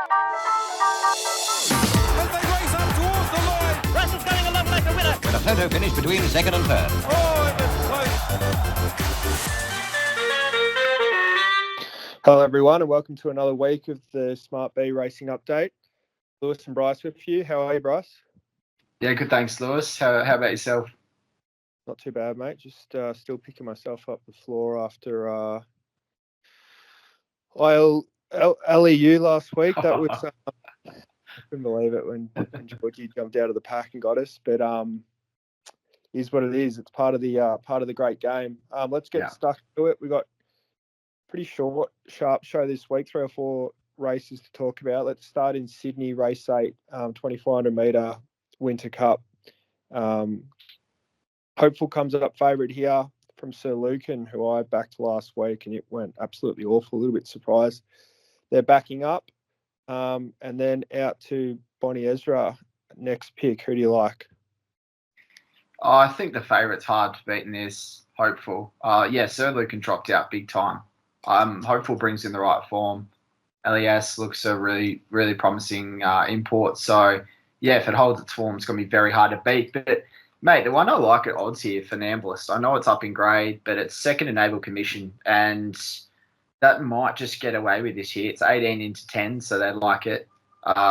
As they race up towards the line. Russell's going along like a winner. With a photo finish between second and third. Oh, it was close. Hello, everyone, and welcome to another week of the SmartB Racing Update. Lewis and Bryce with you. How are you, Bryce? Yeah, good. Thanks, Lewis. How about yourself? Not too bad, mate. Just still picking myself up the floor after LEU last week. That was I couldn't believe it when Georgie jumped out of the pack and got us. But is what it is. It's part of the great game. Let's get stuck to it. We got pretty short, sharp show this week. 3 or 4 races to talk about. Let's start in Sydney, race 8, 2,400 metre Winter Cup. Hopeful comes up favourite here from Sir Lucan, who I backed last week, and it went absolutely awful. A little bit surprised. They're backing up. And then out to Bonnie Ezra, next pick. Who do you like? I think the favourite's hard to beat in this. Hopeful. Sir Lucan dropped out big time. Hopeful brings in the right form. LES looks a really, really promising import. So, if it holds its form, it's going to be very hard to beat. But, mate, the one I like at odds here for Namblist, I know it's up in grade, but it's second in Naval Commission, and that might just get away with this year. It's 18 into 10, so they like it.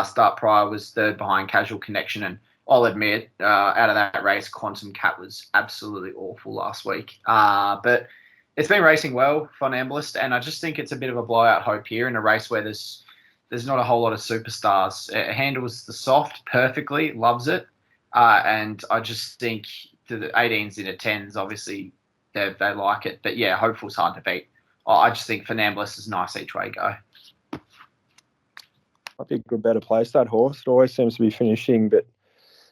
Start Prior was third behind Casual Connection, and I'll admit, out of that race, Quantum Cat was absolutely awful last week. But it's been racing well for Namblist, and I just think it's a bit of a blowout hope here in a race where there's not a whole lot of superstars. It handles the soft perfectly, loves it, and I just think the 18s into 10s, obviously, they like it. But, Hopeful's hard to beat. I just think for Namblist is nice each way go. I think a better place, that horse. It always seems to be finishing, but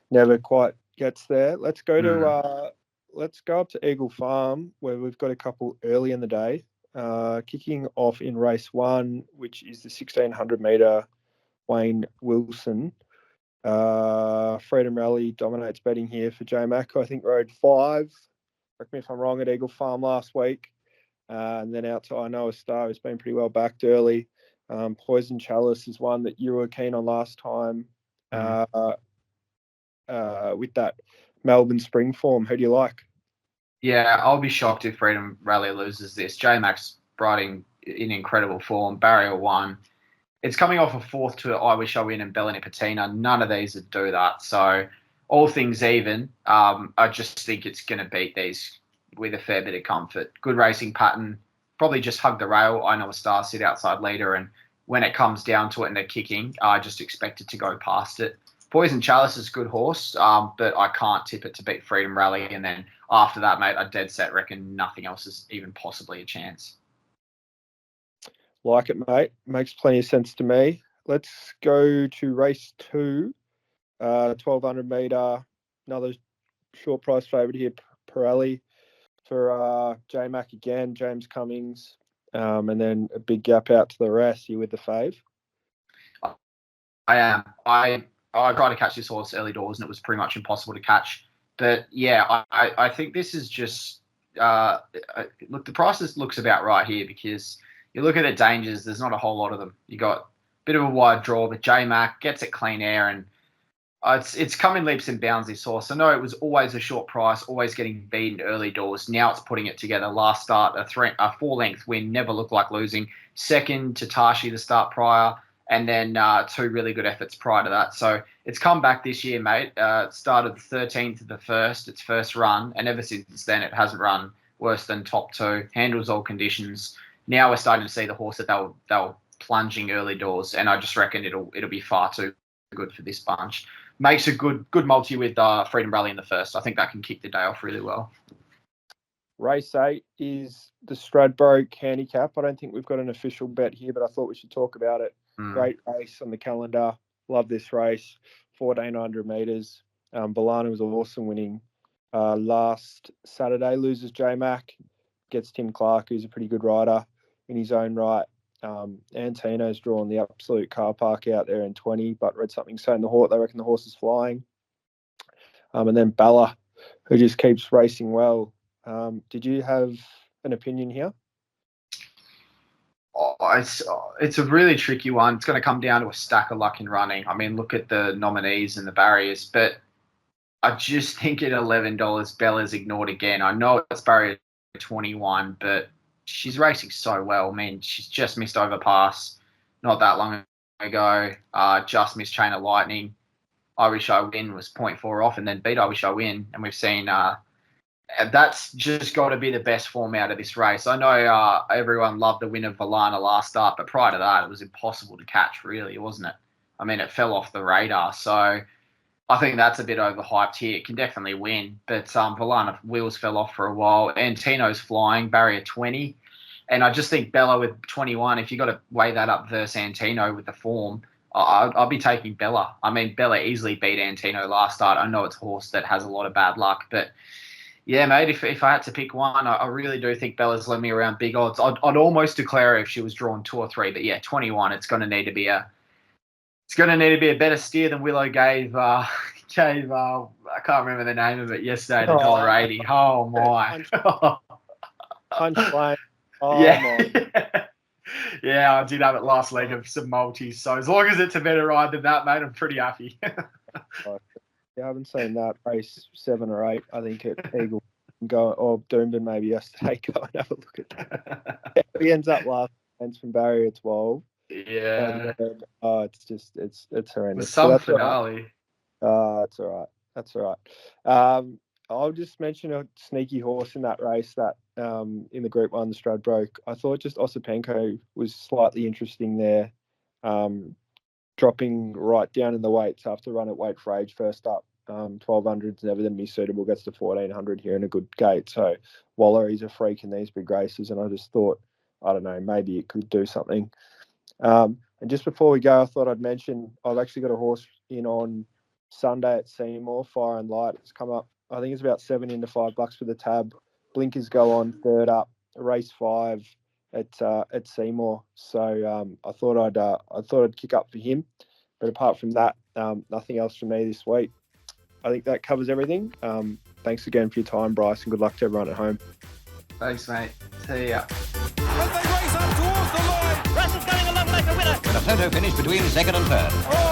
never quite gets there. Let's go up to Eagle Farm, where we've got a couple early in the day. Kicking off in race 1, which is the 1,600 metre Wayne Wilson. Freedom Rally dominates betting here for J Mac, I think rode 5. Correct me if I'm wrong, at Eagle Farm last week. And then out to I Know a Star, who's been pretty well backed early. Poison Chalice is one that you were keen on last time. With that Melbourne spring form, who do you like? Yeah, I'll be shocked if Freedom Rally loses this. J-Max riding in incredible form. Barrier 1. It's coming off a 4th to I Wish I Win and Bella Nipotina. None of these would do that. So all things even, I just think it's going to beat these with a fair bit of comfort. Good racing pattern. Probably just hug the rail. I Know a Star, sit outside leader. And when it comes down to it and they're kicking, I just expect it to go past it. Poison Chalice is a good horse, but I can't tip it to beat Freedom Rally. And then after that, mate, I dead set reckon nothing else is even possibly a chance. Like it, mate. Makes plenty of sense to me. Let's go to race 2, 1,200 metre. Another short price favourite here, Pirelli, for J Mac again, James Cummings. And then a big gap out to the rest. You with the fave? I am. I tried to catch this horse early doors, and it was pretty much impossible to catch. But, I think this is just look, the price looks about right here, because you look at the dangers, there's not a whole lot of them. You got a bit of a wide draw, but J-Mac gets it clean air, and it's come in leaps and bounds, this horse. I know it was always a short price, always getting beaten early doors. Now it's putting it together. Last start, a 4-length win, never looked like losing. Second to Tashi, the start prior, and then 2 really good efforts prior to that. So it's come back this year, mate. It started the 13th of the first, its first run, and ever since then it hasn't run worse than top 2. Handles all conditions. Now we're starting to see the horse that they were plunging early doors, and I just reckon it'll be far too good for this bunch. Makes a good multi with Freedom Rally in the first. I think that can kick the day off really well. Race 8 is the Stradbroke handicap. I don't think we've got an official bet here, but I thought we should talk about it. Great race on the calendar. Love this race. 1,400 metres. Balana was awesome winning last Saturday. Loses J-Mac. Gets Tim Clark, who's a pretty good rider in his own right. Antino's drawn the absolute car park out there in 20, but read something saying they reckon the horse is flying. And then Bella, who just keeps racing well. Did you have an opinion here? It's a really tricky one. It's going to come down to a stack of luck in running. I mean, look at the nominees and the barriers, but I just think at $11, Bella's ignored again. I know it's barrier 21, but she's racing so well. I mean, she's just missed Overpass not that long ago. Just missed Chain of Lightning. I Wish I Win was 0.4 off and then beat I Wish I Win. And we've seen that's just got to be the best form out of this race. I know everyone loved the win of Valana last start, but prior to that, it was impossible to catch, really, wasn't it? I mean, it fell off the radar. So I think that's a bit overhyped here. It can definitely win, but Valana wheels fell off for a while. Antino's flying, barrier 20. And I just think Bella with 21, if you got to weigh that up versus Antino with the form, I'll be taking Bella. I mean, Bella easily beat Antino last start. I know it's a horse that has a lot of bad luck, but yeah, mate, if I had to pick one, I really do think Bella's led me around big odds. I'd almost declare her if she was drawn 2 or 3, but yeah, 21, it's going to need to be a better steer than Willow gave I can't remember the name of it yesterday, the $1.80. Oh my. Punch line. Oh, yeah. my. Yeah, I did have it last leg of some multis. So as long as it's a better ride than that, mate, I'm pretty happy. I haven't seen that race 7 or 8. I think at Eagle or Doomben maybe yesterday. Go and have a look at that. He ends up last from barrier 12. Yeah. And, it's horrendous. Some finale. That's all right. That's all right. I'll just mention a sneaky horse in that race that in the Group 1, the Stradbroke. I thought just Osipenko was slightly interesting there. Dropping right down in the weights after run at weight for age first up. 1200's never going to be suitable, gets to 1400 here in a good gate. So Waller, he's a freak in these big races, and I just thought, I don't know, maybe it could do something. And just before we go, I thought I'd mention I've actually got a horse in on Sunday at Seymour, Fire and Light. It's come up, I think it's about $7 into $5 for the tab. Blinkers go on, third up, race 5 at Seymour. So I thought I'd kick up for him. But apart from that, nothing else from me this week. I think that covers everything. Thanks again for your time, Bryce, and good luck to everyone at home. Thanks, mate. See ya. As they race up towards the line. Russell's going along like a winner. With a photo finish between second and third. Oh,